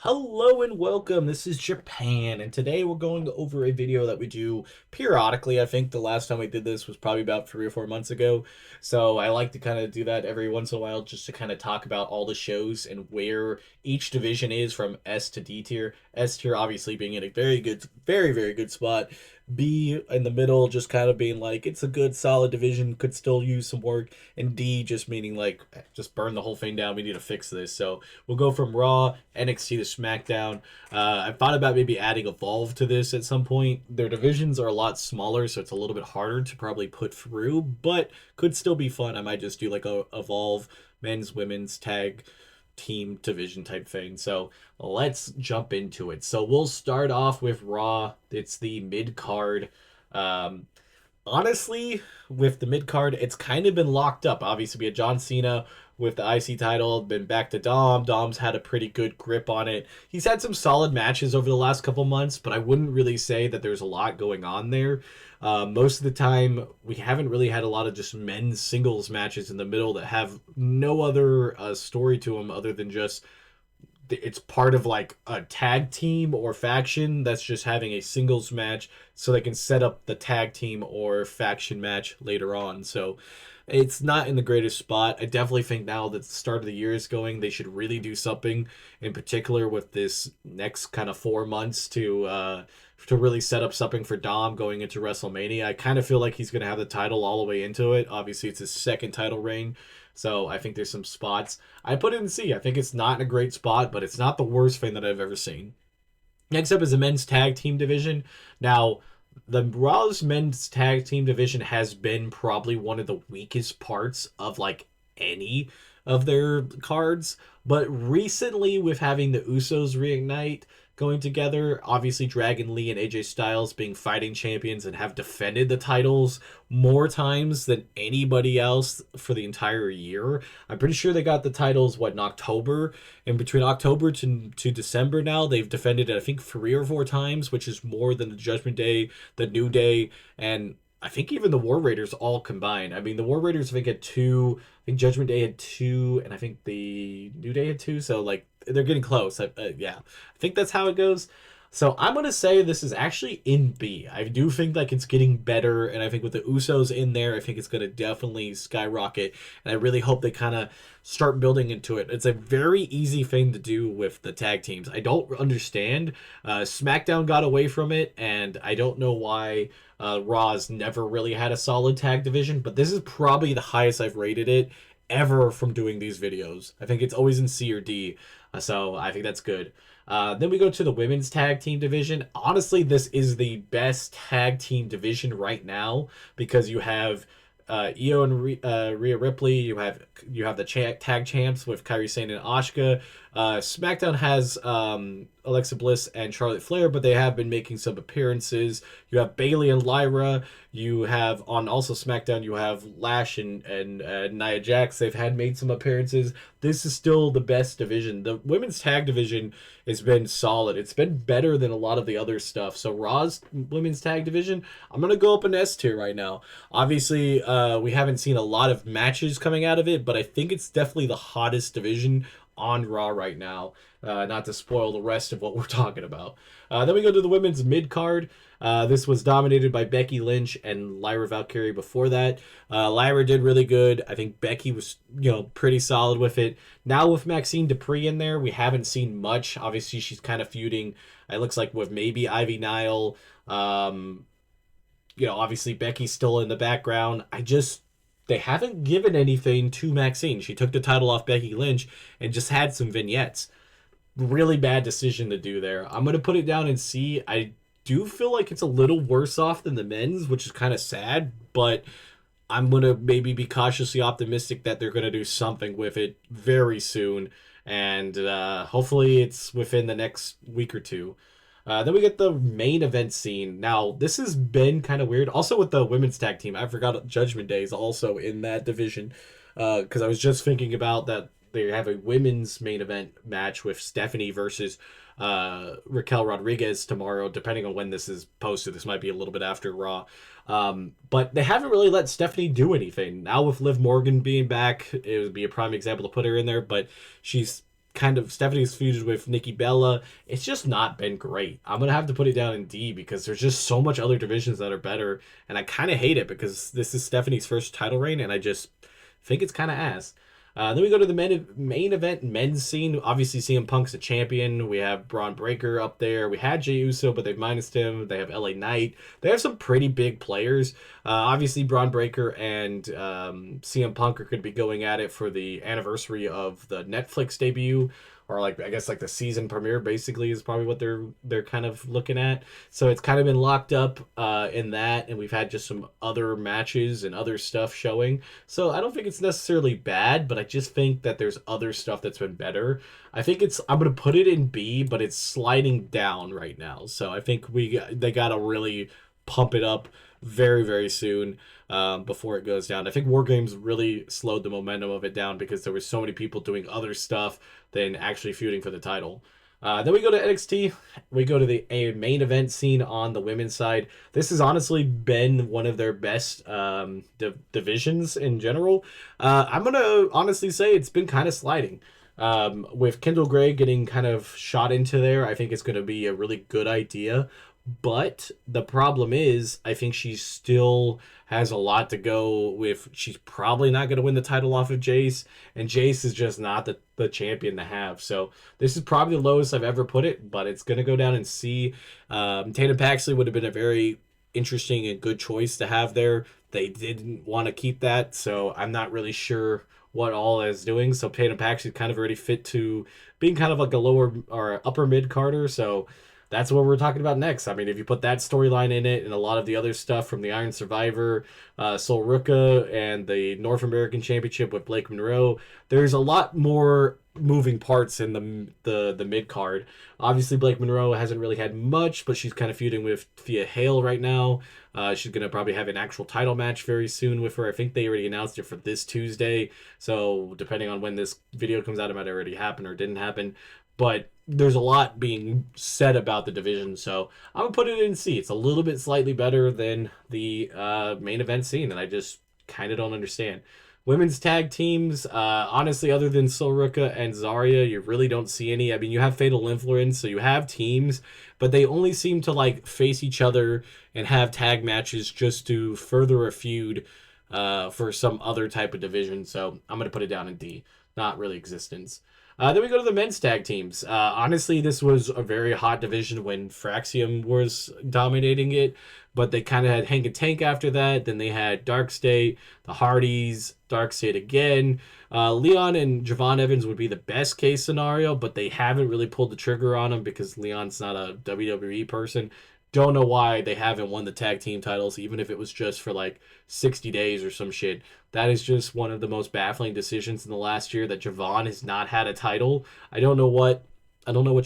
Hello and welcome. This is Japan, and today we're going over a video that we do periodically. I think the last time we did this was probably about 3 or 4 months ago. So I like to kind of do that every once in a while just to kind of talk about all the shows and where each division is from S to D tier. S tier obviously being in a very good, very good spot. B in the middle, just kind of being like it's a good solid division, could still use some work, and D just meaning like just burn the whole thing down. We need to fix this. So we'll go from Raw, NXT to SmackDown. I thought about maybe adding Evolve to this at some point. Their divisions are a lot smaller, so it's a little bit harder to probably put through, but could still be fun. I might just do like a Evolve men's, women's tag team division type thing. So let's jump into it. So we'll start off with Raw. It's the mid card. Um, Honestly, with the mid card, it's kind of been locked up. Obviously, we had John Cena with the IC title, been back to Dom. Dom's had a pretty good grip on it. He's had some solid matches over the last couple months, but I wouldn't really say that there's a lot going on there. Most of the time, we haven't really had a lot of just men's singles matches in the middle that have no other story to them other than just it's part of like a tag team or faction that's just having a singles match so they can set up the tag team or faction match later on. So it's not in the greatest spot. I definitely think now that the start of the year is going, they should really do something in particular with this next kind of 4 months to really set up something for Dom going into WrestleMania. I kind of feel like he's going to have the title all the way into it. Obviously, it's his second title reign. So I think there's some spots. I put it in C. I think it's not in a great spot, but it's not the worst thing that I've ever seen. Next up is the men's tag team division. Now, the Raw's men's tag team division has been probably one of the weakest parts of like any of their cards. But recently, with having the Usos reignite, going together, obviously Dragon Lee and AJ Styles being fighting champions and have defended the titles more times than anybody else for the entire year. I'm pretty sure they got the titles in October, and between October to December now they've defended it I think 3 or 4 times, which is more than the Judgment Day, the New Day, and I think even the War Raiders all combined. I mean, the War Raiders I think had two. I think Judgment Day had two, and I think the New Day had two. So like they're getting close. Yeah, I think that's how it goes. So I'm gonna say this is actually in B. I do think like it's getting better, and I think with the Usos in there, I think it's gonna definitely skyrocket. And I really hope they kind of start building into it. It's a very easy thing to do with the tag teams. I don't understand. SmackDown got away from it, and I don't know why. Raw's never really had a solid tag division, but this is probably the highest I've rated it ever from doing these videos. I think it's always in C or D, so I think that's good. Then we go to the women's tag team division. Honestly, this is the best tag team division right now because you have Io and Rhea Ripley. You have the tag champs with Kairi Sane and Asuka. SmackDown has Alexa Bliss and Charlotte Flair, but they have been making some appearances. You have Bayley and Lyra. You have on also SmackDown. You have Lash and Nia Jax. They've had made some appearances. This is still the best division. The women's tag division has been solid. It's been better than a lot of the other stuff. So Raw's women's tag division, I'm gonna go up in S tier right now. Obviously, we haven't seen a lot of matches coming out of it, but I think it's definitely the hottest division on Raw right now. Not to spoil the rest of what we're talking about. Then we go to the women's mid card. This was dominated by Becky Lynch and Lyra Valkyrie before that. Lyra did really good. I think Becky was, pretty solid with it. Now with Maxine Dupree in there, we haven't seen much. Obviously, she's kind of feuding. It looks like with maybe Ivy Nile. Obviously Becky's still in the background. They haven't given anything to Maxine. She took the title off Becky Lynch and just had some vignettes. Really bad decision to do there. I'm going to put it down in C. I do feel like it's a little worse off than the men's, which is kind of sad, but I'm going to maybe be cautiously optimistic that they're going to do something with it very soon, and hopefully it's within the next week or two. Then we get the main event scene. Now, this has been kind of weird. Also with the women's tag team, I forgot Judgment Day is also in that division. Because I was just thinking about that they have a women's main event match with Stephanie versus Raquel Rodriguez tomorrow, depending on when this is posted. This might be a little bit after Raw. But they haven't really let Stephanie do anything. Now with Liv Morgan being back, it would be a prime example to put her in there, but she's kind of Stephanie's feuded with Nikki Bella. It's just not been great. I'm gonna have to put it down in D because there's just so much other divisions that are better, and I kind of hate it because this is Stephanie's first title reign, and I just think it's kind of ass. Then we go to the main event men's scene. Obviously, CM Punk's a champion. We have Braun Breaker up there. We had Jey Uso, but they've minused him. They have LA Knight. They have some pretty big players. Obviously, Braun Breaker and CM Punk are going to be going at it for the anniversary of the Netflix debut, or like I guess like the season premiere. Basically, is probably what they're kind of looking at. So it's kind of been locked up in that, and we've had just some other matches and other stuff showing. So I don't think it's necessarily bad, but I just think that there's other stuff that's been better. I think I'm gonna put it in B, but it's sliding down right now. So I think they gotta really pump it up very, very soon before it goes down. I think War Games really slowed the momentum of it down because there were so many people doing other stuff than actually feuding for the title. Then we go to NXT. We go to the main event scene on the women's side. This has honestly been one of their best divisions in general. I'm going to honestly say it's been kind of sliding. With Kendall Gray getting kind of shot into there, I think it's going to be a really good idea. But the problem is, I think she still has a lot to go with. She's probably not going to win the title off of Jace, and Jace is just not the champion to have. So this is probably the lowest I've ever put it, but it's going to go down and C. Tatum Paxley would have been a very interesting and good choice to have there. They didn't want to keep that, so I'm not really sure what all is doing. So Tatum Paxley kind of already fit to being kind of like a lower or upper mid Carter, so that's what we're talking about next. I mean, if you put that storyline in it and a lot of the other stuff from the Iron Survivor, Sol Ruka, and the North American Championship with Blake Monroe, there's a lot more moving parts in the mid card. Obviously, Blake Monroe hasn't really had much, but she's kind of feuding with Thea Hale right now. She's going to probably have an actual title match very soon with her. I think they already announced it for this Tuesday. So depending on when this video comes out, it might already happen or didn't happen. But there's a lot being said about the division, so I'm gonna put it in C. It's a little bit slightly better than the main event scene, and I just kind of don't understand. Women's tag teams, honestly, other than Soruka and Zarya, you really don't see any. I mean, you have Fatal Influence, so you have teams, but they only seem to like face each other and have tag matches just to further a feud for some other type of division. So I'm gonna put it down in D. Not really existence. Then we go to the men's tag teams. Honestly, this was a very hot division when Fraxium was dominating it, but they kind of had Hank and Tank after that. Then they had Dark State, the Hardys, Dark State again. Leon and Javon Evans would be the best case scenario, but they haven't really pulled the trigger on him because Leon's not a WWE person. Don't know why they haven't won the tag team titles, even if it was just for like 60 days or some shit. That is just one of the most baffling decisions in the last year that Javon has not had a title. I don't know what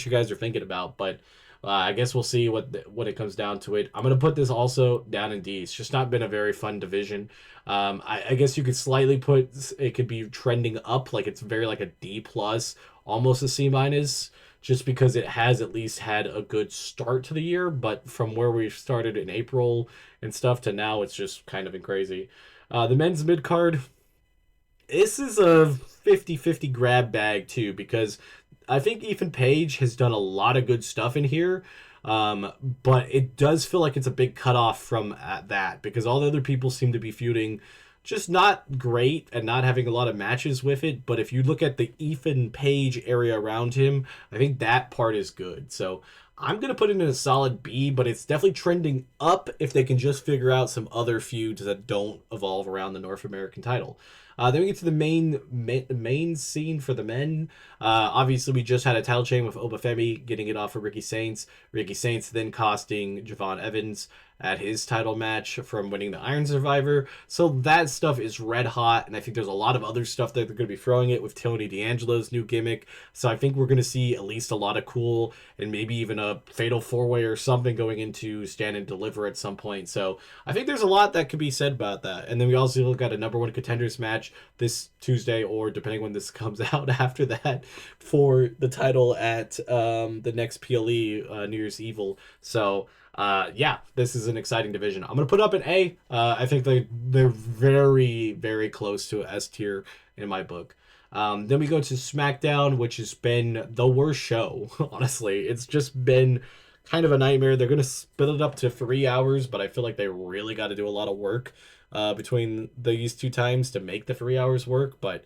you guys are thinking about, but I guess we'll see what it comes down to it. I'm gonna put this also down in D. It's just not been a very fun division. I guess you could slightly put it could be trending up, like it's very like a D plus, almost a C minus, just because it has at least had a good start to the year. But from where we started in April and stuff to now, it's just kind of been crazy. The men's mid card, this is a 50-50 grab bag too, because I think Ethan Page has done a lot of good stuff in here. But it does feel like it's a big cutoff from that, because all the other people seem to be feuding just not great and not having a lot of matches with it. But if you look at the Ethan Page area around him, I think that part is good. So I'm going to put it in a solid B, but it's definitely trending up if they can just figure out some other feuds that don't evolve around the North American title. Then we get to the main scene for the men. Obviously, we just had a title chain with Obafemi getting it off of Ricky Saints. Ricky Saints then costing Javon Evans at his title match from winning the Iron Survivor. So that stuff is red hot, and I think there's a lot of other stuff that they're going to be throwing it with Tony D'Angelo's new gimmick. So I think we're going to see at least a lot of cool and maybe even a fatal four-way or something going into Stand and Deliver at some point. So I think there's a lot that could be said about that. And then we also got a number one contenders match this Tuesday, or depending when this comes out after that, for the title at the next PLE New Year's Evil. So yeah, this is an exciting division. I'm gonna put up an A. I think they're very, very close to S tier in my book. Then we go to SmackDown, which has been the worst show, honestly. It's just been kind of a nightmare. They're going to split it up to 3 hours, but I feel like they really got to do a lot of work between these two times to make the 3 hours work. But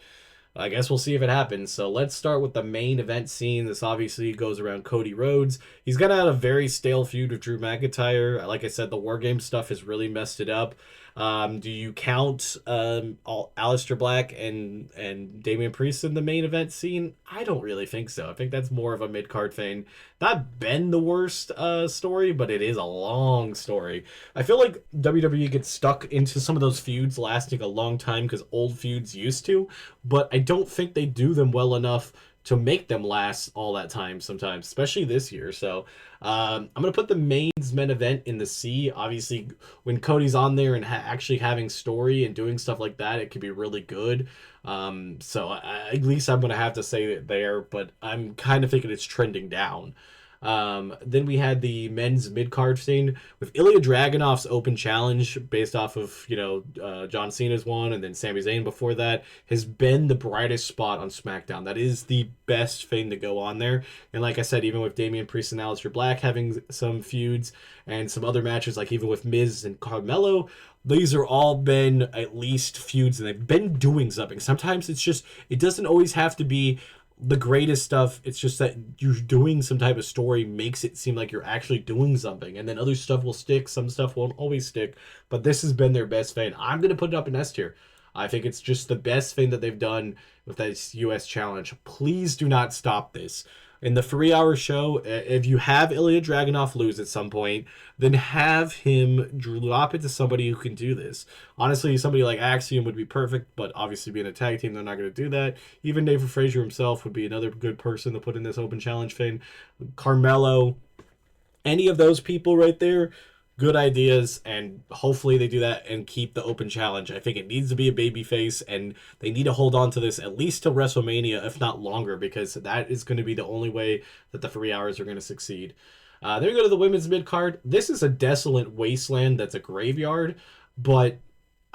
I guess we'll see if it happens. So let's start with the main event scene. This obviously goes around Cody Rhodes. He's got out a very stale feud with Drew McIntyre. Like I said, the War Games stuff has really messed it up. Do you count Aleister Black and Damian Priest in the main event scene? I don't really think so. I think that's more of a mid card thing. Not been the worst story, but it is a long story. I feel like WWE gets stuck into some of those feuds lasting a long time because old feuds used to, but I don't think they do them well enough to make them last all that time sometimes, especially this year. So I'm going to put the mains men event in the C. Obviously, when Cody's on there and actually having story and doing stuff like that, it could be really good. At least I'm going to have to say it there, but I'm kind of thinking it's trending down. Then we had the men's mid card scene with Ilya Dragunov's open challenge based off of, John Cena's one, and then Sami Zayn before that has been the brightest spot on SmackDown. That is the best thing to go on there. And like I said, even with Damian Priest and Aleister Black having some feuds and some other matches, like even with Miz and Carmelo, these are all been at least feuds and they've been doing something. Sometimes it doesn't always have to be the greatest stuff. It's just that you're doing some type of story makes it seem like you're actually doing something, and then other stuff will stick, some stuff won't always stick, but this has been their best thing. I'm going to put it up in S tier. I think it's just the best thing that they've done with this US challenge. Please do not stop this. In the 3 hour show, if you have Ilya Dragunov lose at some point, then have him drop it to somebody who can do this. Honestly, somebody like Axiom would be perfect, but obviously being a tag team, they're not going to do that. Even David Frazier himself would be another good person to put in this open challenge thing. Carmelo, any of those people right there, good ideas, and hopefully they do that and keep the open challenge. I think it needs to be a baby face, and they need to hold on to this at least to WrestleMania, if not longer, because that is going to be the only way that the 3 hours are going to succeed. Then we go to the women's mid card. This is a desolate wasteland that's a graveyard, but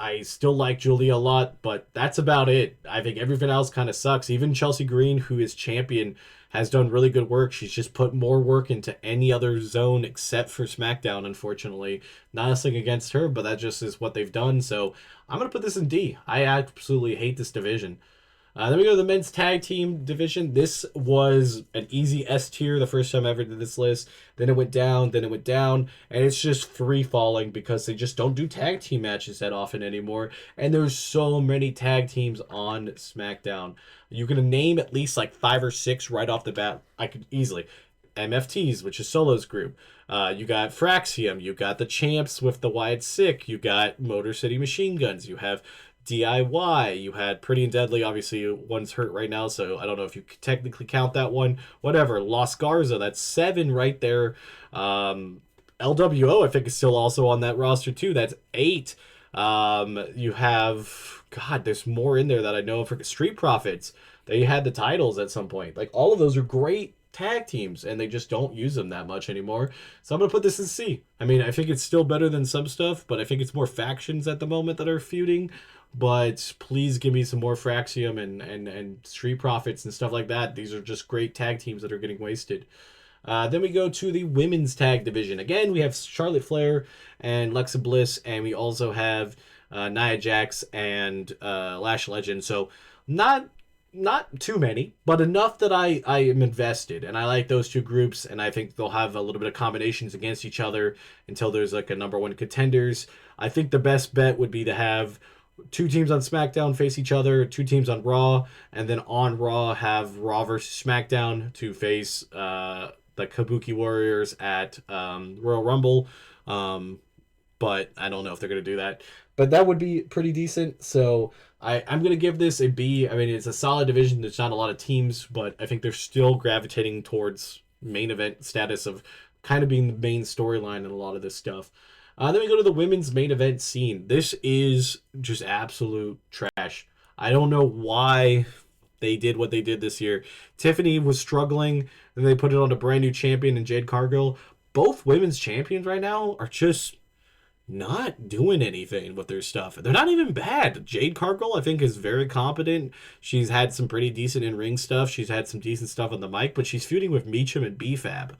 I still like Julia a lot, but that's about it. I think everything else kind of sucks. Even Chelsea Green, who is champion, has done really good work. She's just put more work into any other zone except for SmackDown, unfortunately. Not nothing against her, but that just is what they've done. So I'm going to put this in D. I absolutely hate this division. Then we go to the men's tag team division. This was an easy S tier the first time I ever did this list. Then it went down, and it's just free falling because they just don't do tag team matches that often anymore. And there's so many tag teams on SmackDown. You're going to name at least like 5 or 6 right off the bat. I could easily. MFTs, which is Solo's group. You got Fraxium. You got the Champs with the Wyatt Sick. You got Motor City Machine Guns. You have DIY. You had Pretty and Deadly. Obviously, one's hurt right now, so I don't know if you could technically count that one. Whatever. Los Garza. That's 7 right there. LWO, I think, is still also on that roster, too. That's 8. You have... God, there's more in there that I know of. Street Profits. They had the titles at some point. Like, all of those are great tag teams, and they just don't use them that much anymore. So I'm going to put this in C. I mean, I think it's still better than some stuff, but I think it's more factions at the moment that are feuding. But please give me some more Fraxium and Street Profits and stuff like that. These are just great tag teams that are getting wasted. Then we go to the women's tag division. Again, we have Charlotte Flair and Alexa Bliss, and we also have Nia Jax and Lash Legend. So not too many, but enough that I am invested, and I like those two groups, and I think they'll have a little bit of combinations against each other until there's like a number one contenders. I think the best bet would be to have 2 teams on SmackDown face each other, 2 teams on Raw, and then on Raw have Raw versus SmackDown to face the Kabuki Warriors at Royal Rumble. But I don't know if they're going to do that. But that would be pretty decent. So I'm going to give this a B. I mean, it's a solid division. There's not a lot of teams, but I think they're still gravitating towards main event status of kind of being the main storyline in a lot of this stuff. Then we go to the women's main event scene. This is just absolute trash. I don't know why they did what they did this year. Tiffany was struggling, and they put it on a brand new champion in Jade Cargill. Both women's champions right now are just not doing anything with their stuff. They're not even bad. Jade Cargill, I think, is very competent. She's had some pretty decent in-ring stuff. She's had some decent stuff on the mic, but she's feuding with Meacham and BFAB.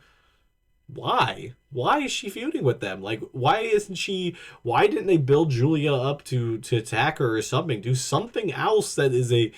Why? Why is she feuding with them? Like, why isn't she? Why didn't they build Julia up to attack her or something? Do something else that is a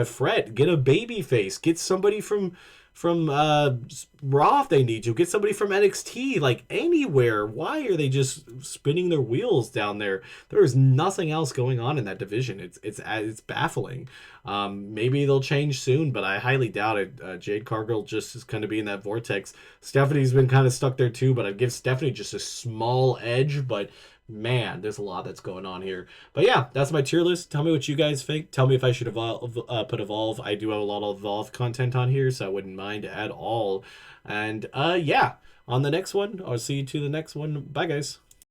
threat. Get a baby face. Get somebody from Raw if they need to. Get somebody from NXT. Like anywhere. Why are they just spinning their wheels down there? There is nothing else going on in that division. It's baffling. Maybe they'll change soon, but I highly doubt it. Jade Cargill just is going to be in that vortex. Stephanie's been kind of stuck there too, but I'd give Stephanie just a small edge. But man, there's a lot that's going on here. But yeah, that's my tier list. Tell me what you guys think. Tell me if I should put Evolve. I do have a lot of Evolve content on here, so I wouldn't mind at all. And yeah, on the next one, I'll see you to the next one. Bye, guys.